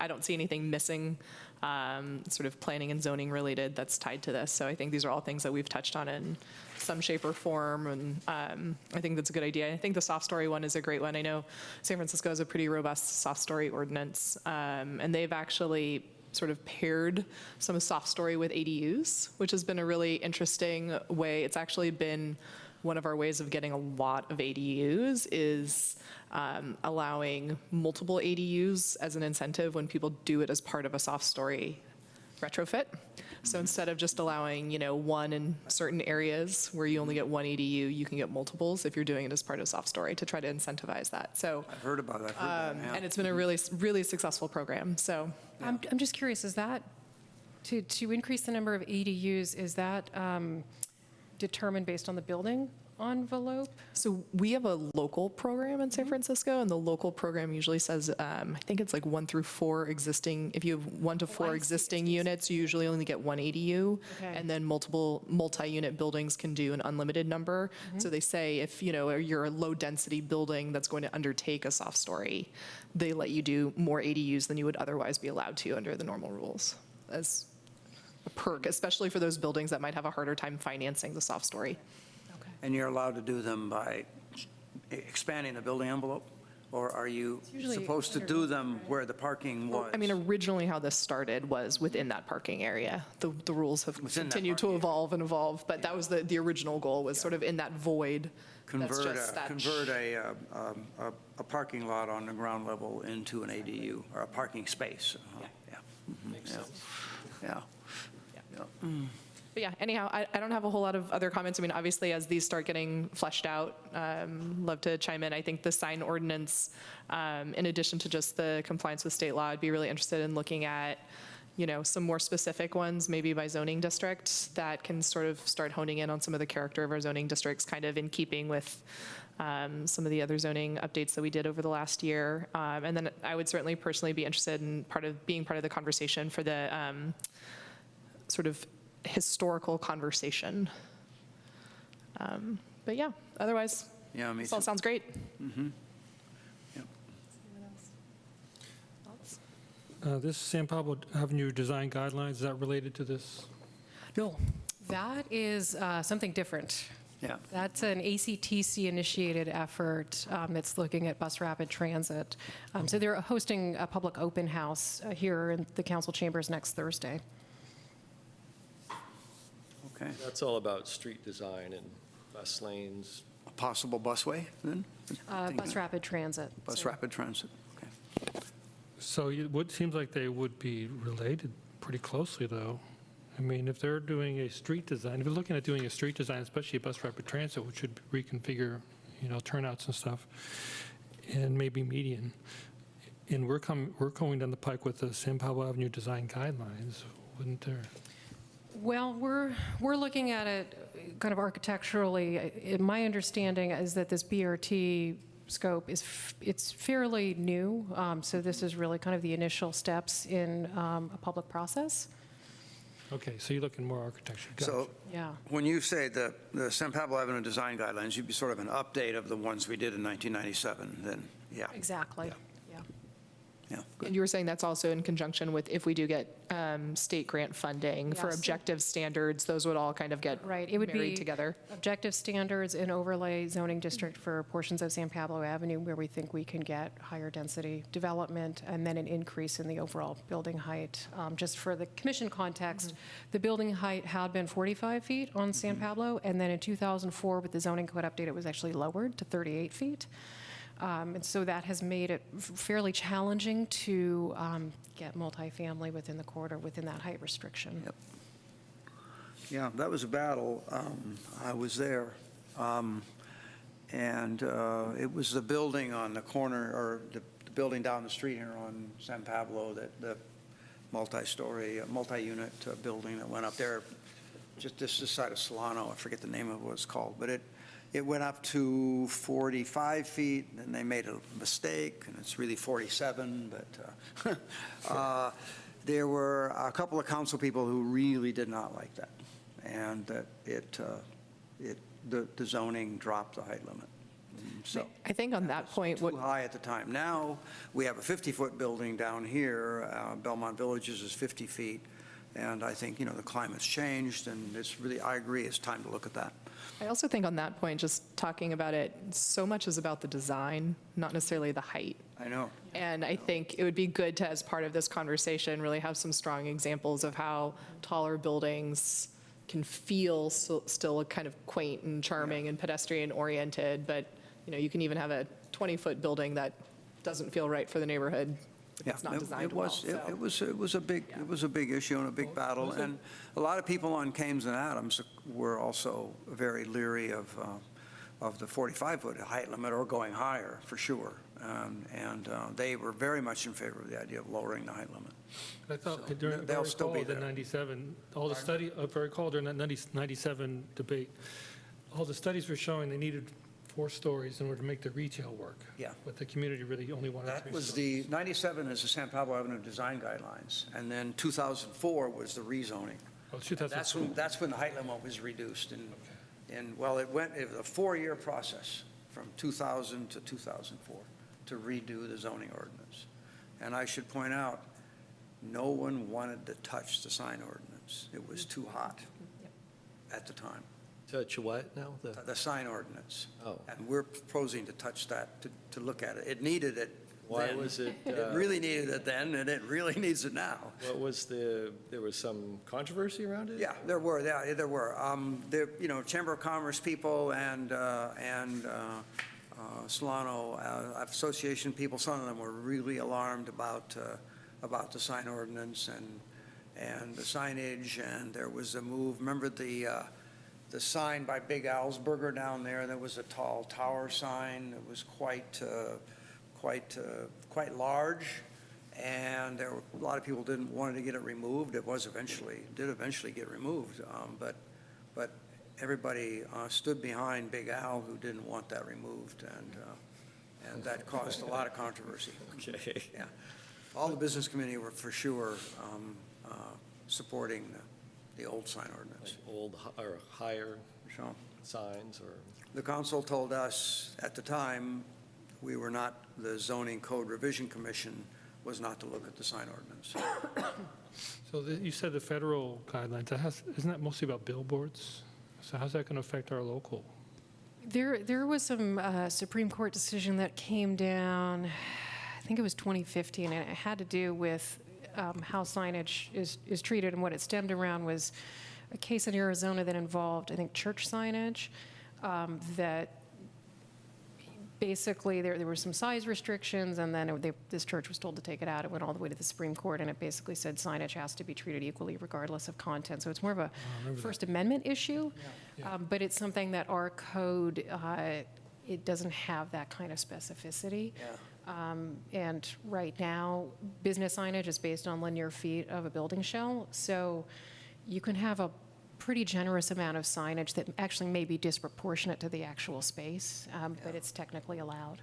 don't see anything missing sort of planning and zoning related that's tied to this. So I think these are all things that we've touched on in some shape or form, and I think that's a good idea. I think the soft story one is a great one. I know San Francisco has a pretty robust soft story ordinance, and they've actually sort of paired some soft story with ADUs, which has been a really interesting way. It's actually been one of our ways of getting a lot of ADUs is allowing multiple ADUs as an incentive when people do it as part of a soft story retrofit. So instead of just allowing, one in certain areas where you only get one ADU, you can get multiples if you're doing it as part of soft story to try to incentivize that. So I've heard about it. Yeah. and it's been a really, really successful program. So I'm just curious, is that, to increase the number of ADUs, is that determined based on the building envelope? So we have a local program in San Francisco, and the local program usually says, I think it's like 1 through 4 existing. If you have 1 to 4 I see. existing units, you usually only get 1 ADU, Okay. and then multiple multi-unit buildings can do an unlimited number. So they say if you're a low-density building that's going to undertake a soft story, they let you do more ADUs than you would otherwise be allowed to under the normal rules as a perk, especially for those buildings that might have a harder time financing the soft story. And you're allowed to do them by expanding the building envelope? Or are you usually supposed to do them where the parking was? I mean, originally how this started was within that parking area. The rules have Within that continued to parking evolve and evolve, but that was the original goal, was sort of in that void. That's just that Convert a parking lot on the ground level into an ADU, or a parking space. Yeah. Makes sense. Yeah. But yeah, anyhow, I don't have a whole lot of other comments. I mean, obviously, as these start getting fleshed out, love to chime in. I think the sign ordinance, in addition to just the compliance with state law, I'd be really interested in looking at, some more specific ones, maybe by zoning district, that can sort of start honing in on some of the character of our zoning districts, kind of in keeping with some of the other zoning updates that we did over the last year. And then I would certainly personally be interested in being part of the conversation for the sort of historical conversation. But yeah, otherwise, Yeah, me this all too. sounds great. This San Pablo Avenue Design Guidelines, is that related to this? No. That is something different. Yeah. That's an ACTC-initiated effort that's looking at bus rapid transit. So they're hosting a public open house here in the council chambers next Thursday. Okay. That's all about street design and bus lanes. A possible busway, then? Bus rapid transit. Bus So- rapid transit, okay. So it seems like they would be related pretty closely, though. I mean, if they're doing a street design, if you're looking at doing a street design, especially bus rapid transit, which should reconfigure, turnouts and stuff, and maybe median, and we're going down the pike with the San Pablo Avenue Design Guidelines, wouldn't there? Well, we're looking at it kind of architecturally. My understanding is that this BRT scope it's fairly new, so this is really kind of the initial steps in a public process. Okay, so you're looking more architecture. Gotcha. So Yeah. when you say the San Pablo Avenue Design Guidelines, you'd be sort of an update of the ones we did in 1997, then, yeah. Exactly. Yeah. Yeah. Yeah. And you were saying that's also in conjunction with if we do get state grant funding for Yes. objective standards, those would all kind of get Right. It would married be together. objective standards and overlay zoning district for portions of San Pablo Avenue where we think we can get higher density development, and then an increase in the overall building height. Just for the commission context, the building height had been 45 feet on San Pablo, and then in 2004, with the zoning code update, it was actually lowered to 38 feet. And so that has made it fairly challenging to get multifamily within the corridor, within that height restriction. Yep. Yeah, that was a battle. I was there. And it was the building on the corner, or the building down the street here on San Pablo, the multi-story, multi-unit building that went up there, just this side of Solano. I forget the name of what it's called, but it went up to 45 feet, and they made a mistake, and it's really 47, but there were a couple of council people who really did not like that, and that the zoning dropped the height limit. So I think on that point, what too high at the time. Now, we have a 50-foot building down here. Belmont Villages is 50 feet. And I think, the climate's changed, and it's really, I agree, it's time to look at that. I also think on that point, just talking about it, so much is about the design, not necessarily the height. I know. And I think it would be good to, as part of this conversation, really have some strong examples of how taller buildings can feel still kind of quaint and charming and pedestrian-oriented, but, you can even have a 20-foot building that doesn't feel right for the neighborhood if it's not designed well. It was a big issue and a big battle, and a lot of people on Kames and Adams were also very leery of the 45-foot height limit or going higher, for sure. And they were very much in favor of the idea of lowering the height limit. I thought So during, they'll still be the there. 97, all the study, if I recall during that 97 debate, all the studies were showing they needed 4 stories in order to make the retail work. Yeah. But the community really only wanted 3 That was stories. the, 97 is the San Pablo Avenue Design Guidelines, and then 2004 was the rezoning. Oh, 2004. That's when the height limit was reduced, and well, it was a 4-year process from 2000 to 2004 to redo the zoning ordinance. And I should point out, no one wanted to touch the sign ordinance. It was too hot at the time. Touch what now? The sign ordinance. Oh. And we're proposing to touch that, to look at it. It needed it Why then. was it? It really needed it then, and it really needs it now. What was there was some controversy around it? Yeah, there were. Chamber of Commerce people and Solano Association people, some of them were really alarmed about the sign ordinance and the signage, and there was a move. Remember the sign by Big Al's Burger down there? There was a tall tower sign that was quite large, and there were a lot of people didn't want to get it removed. It did eventually get removed, but everybody stood behind Big Al, who didn't want that removed, and that caused a lot of controversy. Okay. Yeah, all the business community were for sure supporting the old sign ordinance. Like old or higher So signs or? the council told us at the time, we were not, the zoning code revision commission was not to look at the sign ordinance. So you said the federal guidelines, isn't that mostly about billboards? So how's that going to affect our local? There was some Supreme Court decision that came down, I think it was 2015, and it had to do with how signage is treated, and what it stemmed around was a case in Arizona that involved, I think, church signage, that basically there were some size restrictions, and then this church was told to take it out. It went all the way to the Supreme Court, and it basically said signage has to be treated equally regardless of content. So it's more of a First Amendment issue, but it's something that our code, it doesn't have that kind of specificity. Yeah. And right now, business signage is based on linear feet of a building shell, so you can have a pretty generous amount of signage that actually may be disproportionate to the actual space, but it's technically allowed.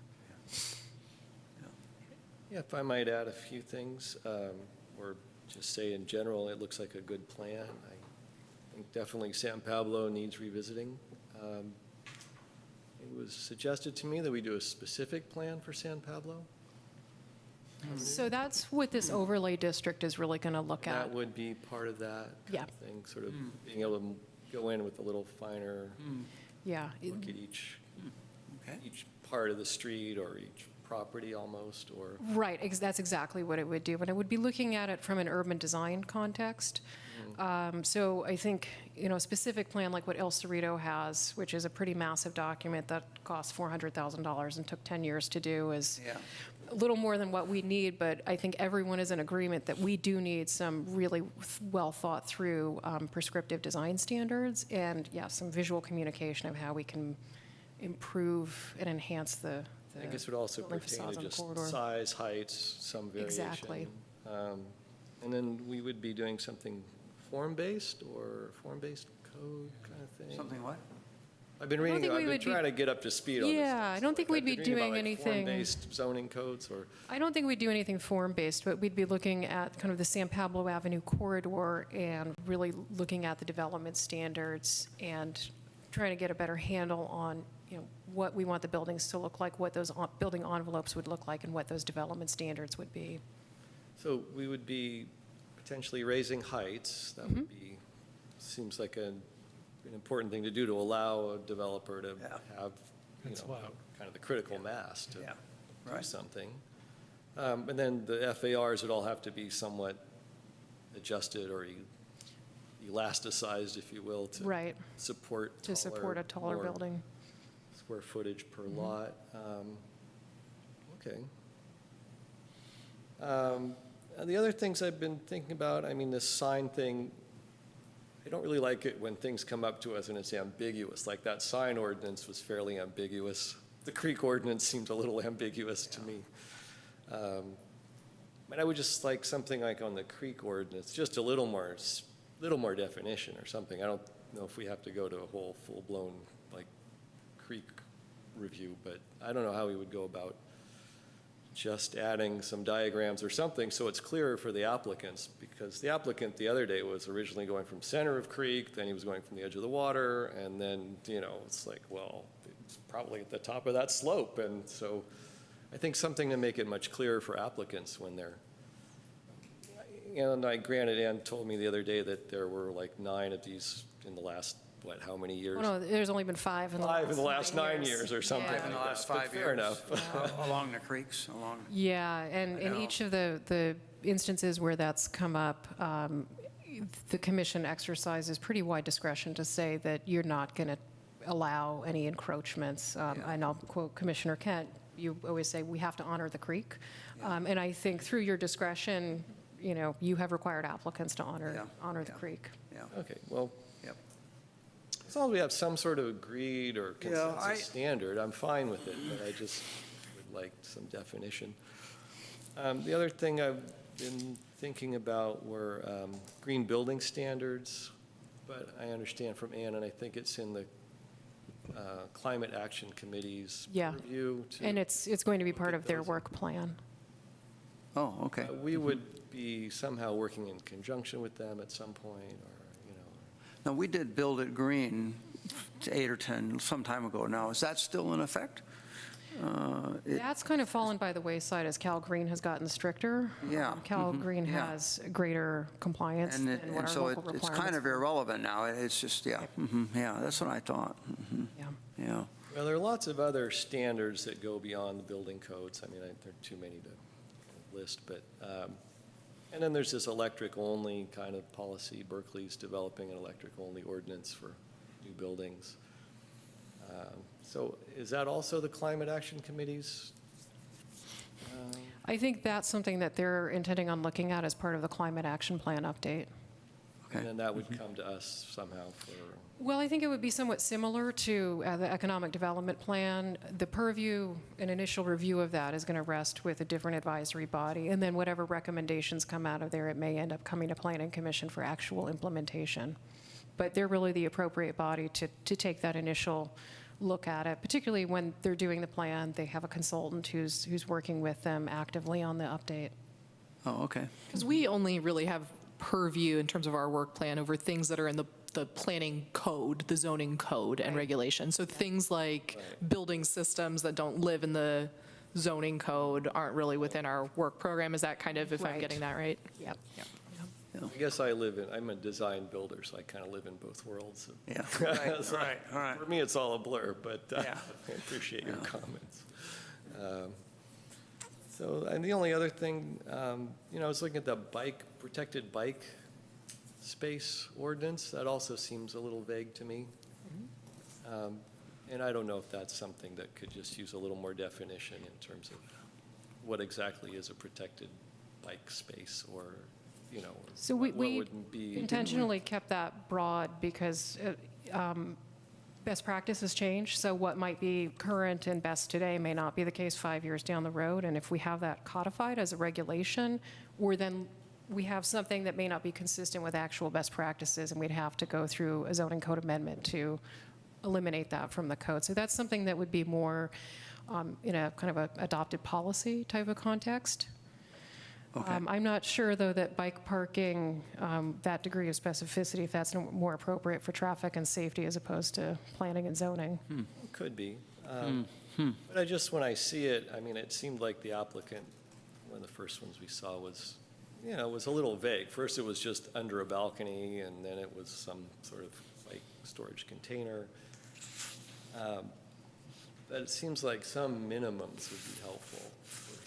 Yeah, if I might add a few things, or just say in general, it looks like a good plan. I think definitely San Pablo needs revisiting. It was suggested to me that we do a specific plan for San Pablo. So that's what this overlay district is really going to look at. That would be part of that Yeah. kind of thing, sort of being able to go in with a little finer Yeah. look at each Okay. part of the street or each property almost, or, Right, that's exactly what it would do, but it would be looking at it from an urban design context. So I think, a specific plan like what El Cerrito has, which is a pretty massive document that costs $400,000 and took 10 years to do, is Yeah. a little more than what we need, but I think everyone is in agreement that we do need some really well-thought-through prescriptive design standards, and, some visual communication of how we can improve and enhance the I guess it would also building pertain facades to on the just corridor. size, heights, some variation. Exactly. And then we would be doing something form-based or form-based code kind of thing. Something what? I've been I don't reading, think we I've been would be- trying to get up to speed on this. Yeah, stuff. I don't So, think like, we'd I've be been reading doing about, like, anything- form-based zoning codes, or, I don't think we'd do anything form-based, but we'd be looking at kind of the San Pablo Avenue corridor and really looking at the development standards and trying to get a better handle on, what we want the buildings to look like, what those building envelopes would look like, and what those development standards would be. so we would be potentially raising heights. That would be, seems like an important thing to do, to allow a developer to Yeah. have, kind of the critical mass to Yeah, do right. something. And then the FARs would all have to be somewhat adjusted or elasticized, if you will, to Right, support to support a taller more building. square footage per lot. Okay. And the other things I've been thinking about, I mean, this sign thing, I don't really like it when things come up to us and it's ambiguous. Like that sign ordinance was fairly ambiguous. The creek ordinance seemed a little ambiguous to me. But I would just like something like on the creek ordinance, just a little more definition or something. I don't know if we have to go to a whole full-blown, like, creek review, but I don't know how we would go about just adding some diagrams or something so it's clearer for the applicants, because the applicant the other day was originally going from center of creek, then he was going from the edge of the water, and then, it's like, well, it's probably at the top of that slope. And so I think something to make it much clearer for applicants when they're, and granted, Ann told me the other day that there were like 9 of these in the last, how many years? Oh, no, there's only been 5 in the last 5 in the last 9 years or something. Yeah. In the like last that, but 5 years. Fair enough. Along the creeks, along. Yeah, and in know. each of the instances where that's come up, the commission exercises pretty wide discretion to say that you're not going to allow any encroachments. And I'll quote Commissioner Kent, you always say, we have to honor the creek. And I think through your discretion, you have required applicants to honor the creek. Yeah, Okay, well, yep. as long as we have some sort of agreed or Yeah, consensus standard, I'm fine with it, but I just would like some definition. The other thing I've been thinking about were green building standards, but I understand from Ann, and I think it's in the Climate Action Committee's Yeah. review. And it's going to be part at of their those. work plan. Oh, okay. We would be somehow working in conjunction with them at some point, or, Now, we did Build It Green 8 or 10 some time ago now. Is that still in effect? That's kind of fallen by the wayside as Cal Green has gotten stricter. Yeah, Cal Green yeah. has greater compliance And than what our so local it's requirements. kind of irrelevant now. It's just, yeah, that's what I thought. Yeah. Yeah, well, there are lots of other standards that go beyond the building codes. I mean, there are too many to list, but, and then there's this electric-only kind of policy. Berkeley's developing an electric-only ordinance for new buildings. So is that also the Climate Action Committee's? I think that's something that they're intending on looking at as part of the Climate Action Plan update. okay. And then that would come to us somehow for, Well, I think it would be somewhat similar to the Economic Development Plan. The purview, an initial review of that is going to rest with a different advisory body, and then whatever recommendations come out of there, it may end up coming to Planning Commission for actual implementation. But they're really the appropriate body to take that initial look at it, particularly when they're doing the plan. They have a consultant who's working with them actively on the update. Oh, okay. Because we only really have purview in terms of our work plan over things that are in the planning code, the zoning code and regulation. So things like building systems that don't live in the zoning code aren't really within our work program. Is that kind of, if I'm Right. getting that right? Yep. I guess I'm a design builder, so I kind of live in both worlds. Yeah, right, So right, all right. For me, it's all a blur, but Yeah. I appreciate your comments. So, and the only other thing, I was looking at the protected bike space ordinance. That also seems a little vague to me. And I don't know if that's something that could just use a little more definition in terms of what exactly is a protected bike space, or, So what we would be. intentionally kept that broad because best practices change. So what might be current and best today may not be the case 5 years down the road. And if we have that codified as a regulation, or then we have something that may not be consistent with actual best practices, and we'd have to go through a zoning code amendment to eliminate that from the code. So that's something that would be more in a kind of a adopted policy type of context. Okay. I'm not sure, though, that bike parking, that degree of specificity, if that's more appropriate for traffic and safety as opposed to planning and zoning. It could be. But I just, when I see it, I mean, it seemed like the applicant, one of the first ones we saw was, you know, was a little vague. First, it was just under a balcony, and then it was some sort of like storage container. But it seems like some minimums would be helpful for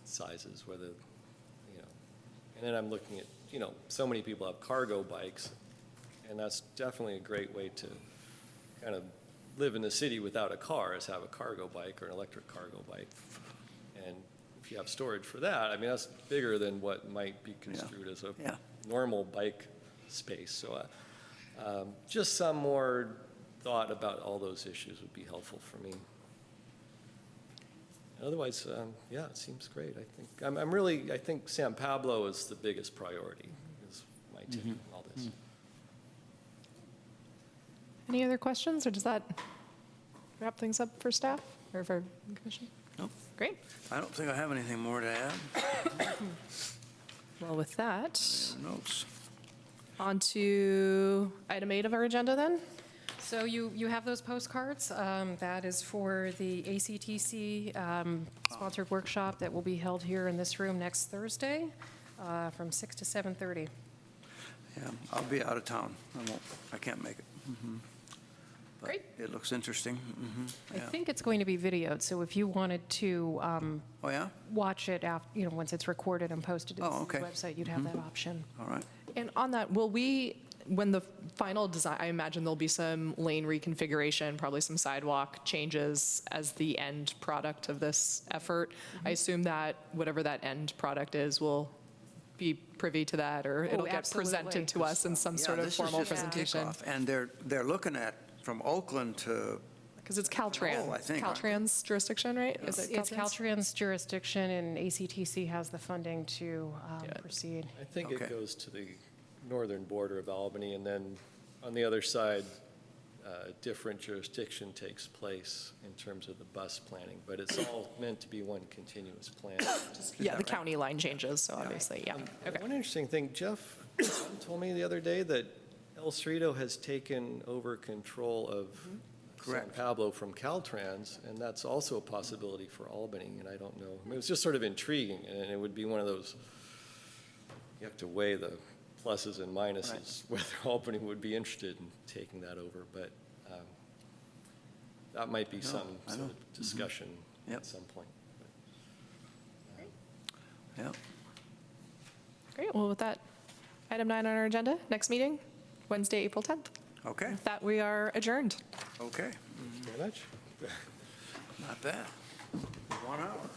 sizes, whether, you know, and then I'm looking at, you know, so many people have cargo bikes, and that's definitely a great way to kind of live in the city without a car, is have a cargo bike or an electric cargo bike. And if you have storage for that, I mean, that's bigger than what might be construed as a Yeah. normal bike space. So just some more thought about all those issues would be helpful for me. Otherwise, yeah, it seems great. I think I think San Pablo is the biggest priority, is my take on all this. Any other questions, or does that wrap things up for staff or for the commission? Nope. Great. I don't think I have anything more to add. Well, with that, Notes. Uh, on to item 8 of our agenda then. So you have those postcards. That is for the ACTC sponsored workshop that will be held here in this room next Thursday from 6 to 7:30. Yeah, I'll be out of town. I can't make it. But Great. It looks interesting. I Yeah. think it's going to be videoed, so if you wanted to Oh, yeah? watch it after, you know, once it's recorded and posted to the Oh, okay. website, you'd have that option. All right. And on that, will we, when the final design, I imagine there'll be some lane reconfiguration, probably some sidewalk changes as the end product of this effort. I assume that whatever that end product is will be privy to that, or it'll get presented absolutely. to us in some Yeah, sort of this is formal just a presentation. kickoff, and they're looking at from Oakland to, Because it's Caltrans, I think, aren't they? Caltrans jurisdiction, right? Is it It's Caltrans? Caltrans jurisdiction, and ACTC has the funding to proceed. I think Okay. it goes to the northern border of Albany, and then on the other side, different jurisdiction takes place in terms of the bus planning, but it's all meant to be one continuous plan. Yeah, the county line changes, so obviously, yeah. Okay. One interesting thing, Jeff told me the other day that El Cerrito has taken over control of San Correct. Pablo from Caltrans, and that's also a possibility for Albany, and I don't know. I mean, it was just sort of intriguing, and it would be one of those, you have to weigh the pluses and minuses, whether Albany would be interested in taking that over, but that might be some I sort know. of discussion Yep. at some point. yeah. Great, well, with that, item 9 on our agenda, next meeting, Wednesday, April 10th. Okay, With that, we are adjourned. okay. Very much. Not bad. 1 hour.